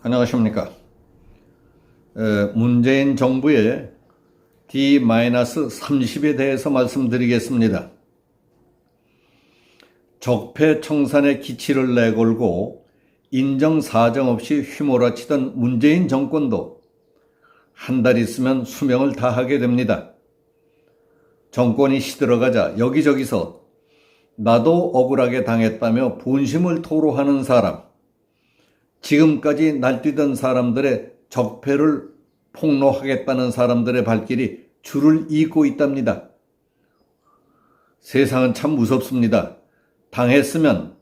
안녕하십니까. 문재인 정부의 D-30에 대해서 말씀드리겠습니다. 적폐 청산의 기치를 내걸고 인정사정 없이 휘몰아치던 문재인 정권도 한 달 있으면 수명을 다하게 됩니다. 정권이 시들어가자 여기저기서 나도 억울하게 당했다며 분심을 토로하는 사람, 지금까지 날뛰던 사람들의 적폐를 폭로하겠다는 사람들의 발길이 줄을 잇고 있답니다. 세상은 참 무섭습니다. 당했으면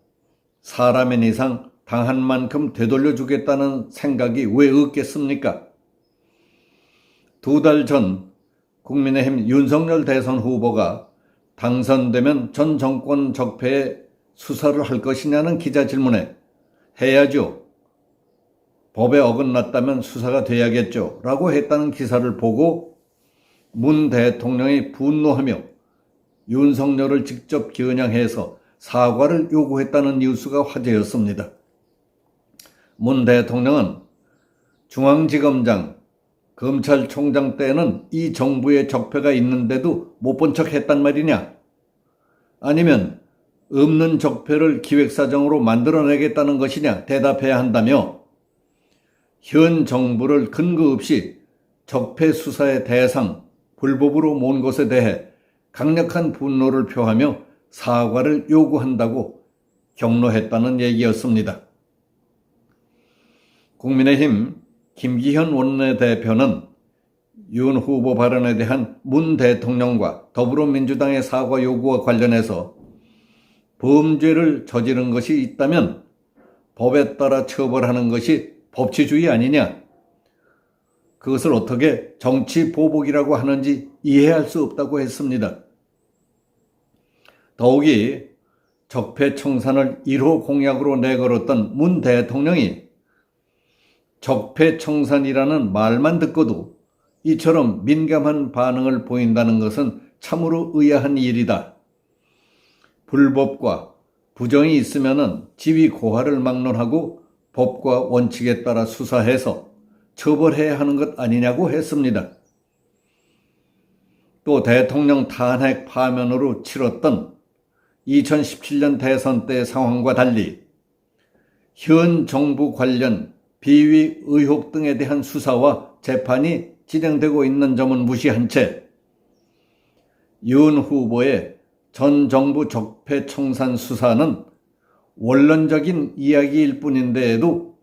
사람의 이상 당한 만큼 되돌려주겠다는 생각이 왜 없겠습니까? 2달 전 국민의힘 윤석열 대선 후보가 당선되면 전 정권 적폐의 수사를 할 것이냐는 기자 질문에 해야죠. 법에 어긋났다면 수사가 돼야겠죠 라고 했다는 기사를 보고 문 대통령이 분노하며 윤석열을 직접 겨냥해서 사과를 요구했다는 뉴스가 화제였습니다. 문 대통령은 중앙지검장, 검찰총장 때는 이 정부의 적폐가 있는데도 못 본 척 했단 말이냐? 아니면 없는 적폐를 기획사정으로 만들어내겠다는 것이냐? 대답해야 한다며 현 정부를 근거 없이 적폐 수사의 대상, 불법으로 모은 것에 대해 강력한 분노를 표하며 사과를 요구한다고 격려했다는 얘기였습니다. 국민의힘 김기현 원내대표는 윤 후보 발언에 대한 문 대통령과 더불어민주당의 사과 요구와 관련해서 범죄를 저지른 것이 있다면 법에 따라 처벌하는 것이 법치주의 아니냐? 그것을 어떻게 정치 보복이라고 하는지 이해할 수 없다고 했습니다. 더욱이 적폐 청산을 1호 공약으로 내걸었던 문 대통령이 적폐 청산이라는 말만 듣고도 이처럼 민감한 반응을 보인다는 것은 참으로 의아한 일이다. 불법과 부정이 있으면 지위 고하를 막론하고 법과 원칙에 따라 수사해서 처벌해야 하는 것 아니냐고 했습니다. 또 대통령 탄핵 파면으로 치렀던 2017년 대선 때 상황과 달리 현 정부 관련 비위 의혹 등에 대한 수사와 재판이 진행되고 있는 점은 무시한 채 윤 후보의 전 정부 적폐 청산 수사는 원론적인 이야기일 뿐인데도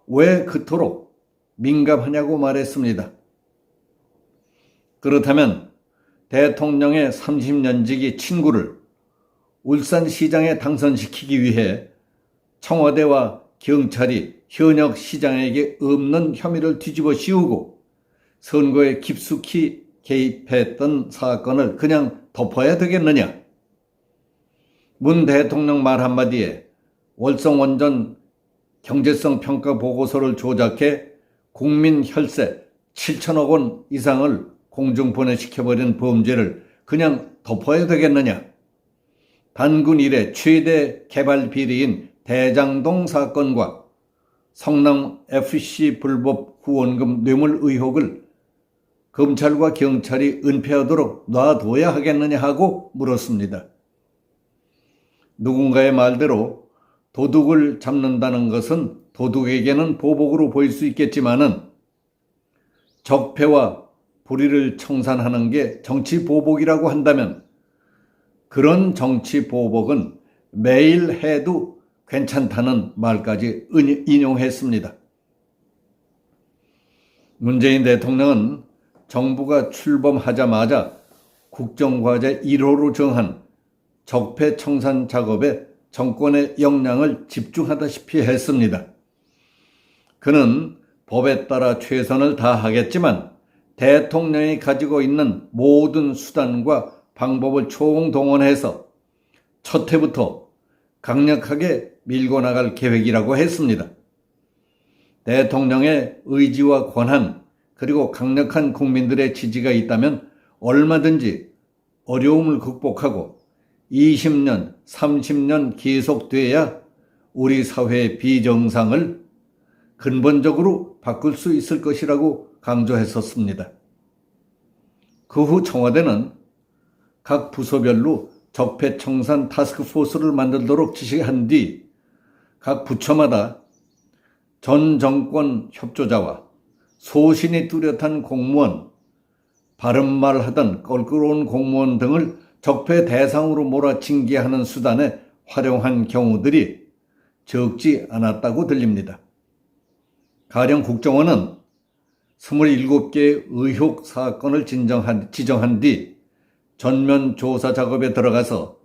왜 그토록 민감하냐고 말했습니다. 그렇다면 대통령의 30년지기 친구를 울산시장에 당선시키기 위해 청와대와 경찰이 현역 시장에게 없는 혐의를 뒤집어 씌우고 선거에 깊숙이 개입했던 사건을 그냥 덮어야 되겠느냐? 문 대통령 말 한마디에 월성원전 경제성 평가 보고서를 조작해 국민 혈세 7천억 원 이상을 공중분해시켜버린 범죄를 그냥 덮어야 되겠느냐? 단군 이래 최대 개발 비리인 대장동 사건과 성남 FC 불법 후원금 뇌물 의혹을 검찰과 경찰이 은폐하도록 놔둬야 하겠느냐 하고 물었습니다. 누군가의 말대로 도둑을 잡는다는 것은 도둑에게는 보복으로 보일 수 있겠지만은 적폐와 불의를 청산하는 게 정치 보복이라고 한다면 그런 정치 보복은 매일 해도 괜찮다는 말까지 인용했습니다. 문재인 대통령은 정부가 출범하자마자 국정과제 1호로 정한 적폐 청산 작업에 정권의 역량을 집중하다시피 했습니다. 그는 법에 따라 최선을 다하겠지만 대통령이 가지고 있는 모든 수단과 방법을 총동원해서 첫 해부터 강력하게 밀고 나갈 계획이라고 했습니다. 대통령의 의지와 권한 그리고 강력한 국민들의 지지가 있다면 얼마든지 어려움을 극복하고 20년, 30년 계속돼야 우리 사회의 비정상을 근본적으로 바꿀 수 있을 것이라고 강조했었습니다. 그 후 청와대는 각 부서별로 적폐청산 타스크포스를 만들도록 지시한 뒤 각 부처마다 전 정권 협조자와 소신이 뚜렷한 공무원, 바른말 하던 껄끄러운 공무원 등을 적폐 대상으로 몰아징계하는 수단에 활용한 경우들이 적지 않았다고 들립니다. 가령 국정원은 27개의 의혹 사건을 지정한 뒤 전면 조사 작업에 들어가서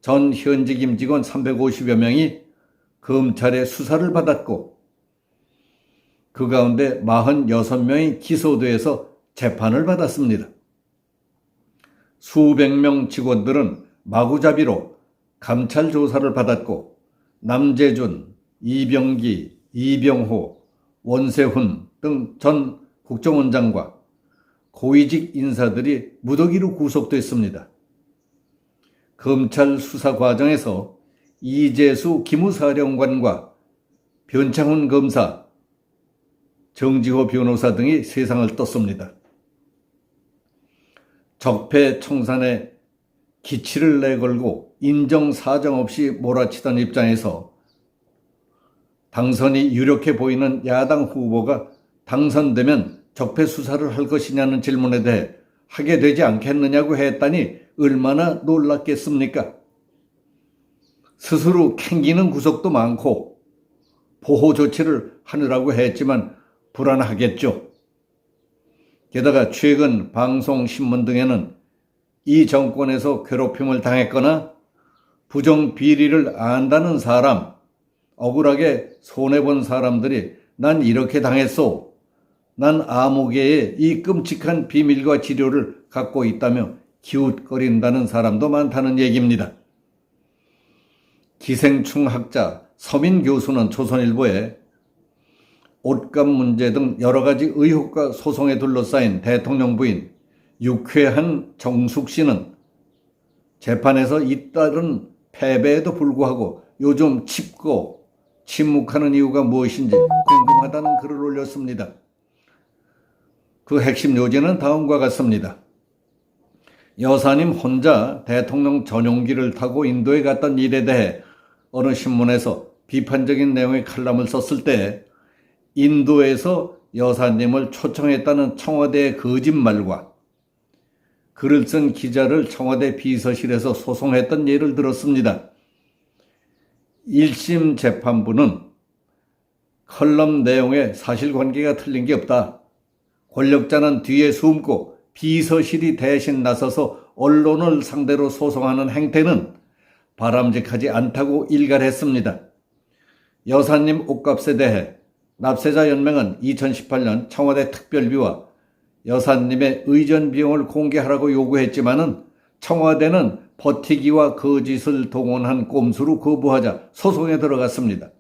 전 현직 임직원 350여 명이 검찰의 수사를 받았고 그 가운데 46명이 기소돼서 재판을 받았습니다. 수백 명 직원들은 마구잡이로 감찰 조사를 받았고 남재준, 이병기, 이병호, 원세훈 등 전 국정원장과 고위직 인사들이 무더기로 구속됐습니다. 검찰 수사 과정에서 이재수 기무사령관과 변창훈 검사, 정지호 변호사 등이 세상을 떴습니다. 적폐 청산에 기치를 내걸고 인정사정 없이 몰아치던 입장에서 당선이 유력해 보이는 야당 후보가 당선되면 적폐 수사를 할 것이냐는 질문에 대해 하게 되지 않겠느냐고 했다니 얼마나 놀랐겠습니까? 스스로 캥기는 구석도 많고 보호 조치를 하느라고 했지만 불안하겠죠. 게다가 최근 방송, 신문 등에는 이 정권에서 괴롭힘을 당했거나 부정 비리를 안다는 사람, 억울하게 손해본 사람들이 난 이렇게 당했소, 난 암흑의 이 끔찍한 비밀과 지료를 갖고 있다며 기웃거린다는 사람도 많다는 얘기입니다. 기생충 학자 서민 교수는 조선일보에 옷값 문제 등 여러 가지 의혹과 소송에 둘러싸인 대통령 부인 육회한 정숙 씨는 재판에서 잇따른 패배에도 불구하고 요즘 칩고 침묵하는 이유가 무엇인지 궁금하다는 글을 올렸습니다. 그 핵심 요지는 다음과 같습니다. 여사님 혼자 대통령 전용기를 타고 인도에 갔던 일에 대해 어느 신문에서 비판적인 내용의 칼럼을 썼을 때 인도에서 여사님을 초청했다는 청와대의 거짓말과 글을 쓴 기자를 청와대 비서실에서 소송했던 예를 들었습니다. 1심 재판부는 칼럼 내용에 사실관계가 틀린 게 없다. 권력자는 뒤에 숨고 비서실이 대신 나서서 언론을 상대로 소송하는 행태는 바람직하지 않다고 일갈했습니다. 여사님 옷값에 대해 납세자연맹은 2018년 청와대 특별비와 여사님의 의전 비용을 공개하라고 요구했지만은 청와대는 버티기와 거짓을 동원한 꼼수로 거부하자 소송에 들어갔습니다.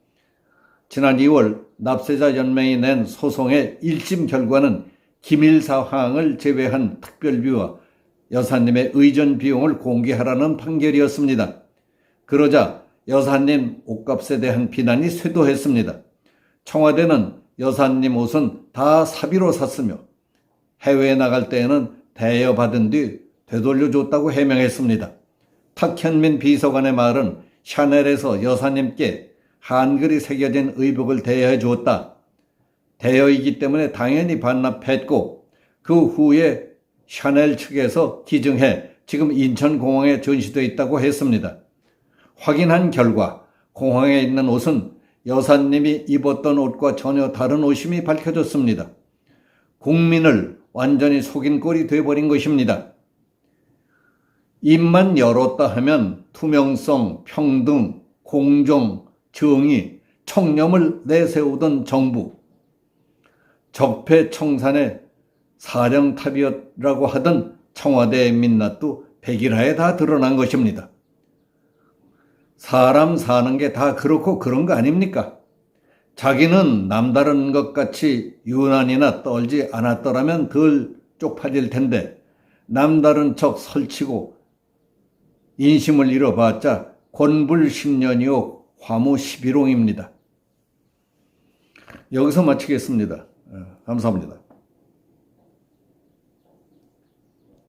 지난 2월 납세자연맹이 낸 소송의 1심 결과는 기밀 사항을 제외한 특별비와 여사님의 의전 비용을 공개하라는 판결이었습니다. 그러자 여사님 옷값에 대한 비난이 쇄도했습니다. 청와대는 여사님 옷은 다 사비로 샀으며 해외에 나갈 때에는 대여받은 뒤 되돌려줬다고 해명했습니다. 탁현민 비서관의 말은 샤넬에서 여사님께 한글이 새겨진 의복을 대여해 주었다. 대여이기 때문에 당연히 반납했고 그 후에 샤넬 측에서 기증해 지금 인천공항에 전시되어 있다고 했습니다. 확인한 결과 공항에 있는 옷은 여사님이 입었던 옷과 전혀 다른 옷임이 밝혀졌습니다. 국민을 완전히 속인 꼴이 돼버린 것입니다. 입만 열었다 하면 투명성, 평등, 공정, 정의, 청렴을 내세우던 정부, 적폐 청산의 사령탑이라고 하던 청와대의 민낯도 백일하에 다 드러난 것입니다. 사람 사는 게 다 그렇고 그런 거 아닙니까? 자기는 남다른 것 같이 유난이나 떨지 않았더라면 덜 쪽팔릴 텐데 남다른 척 설치고 인심을 잃어봤자 권불 10년이요 화무 11홍입니다. 여기서 마치겠습니다. 감사합니다.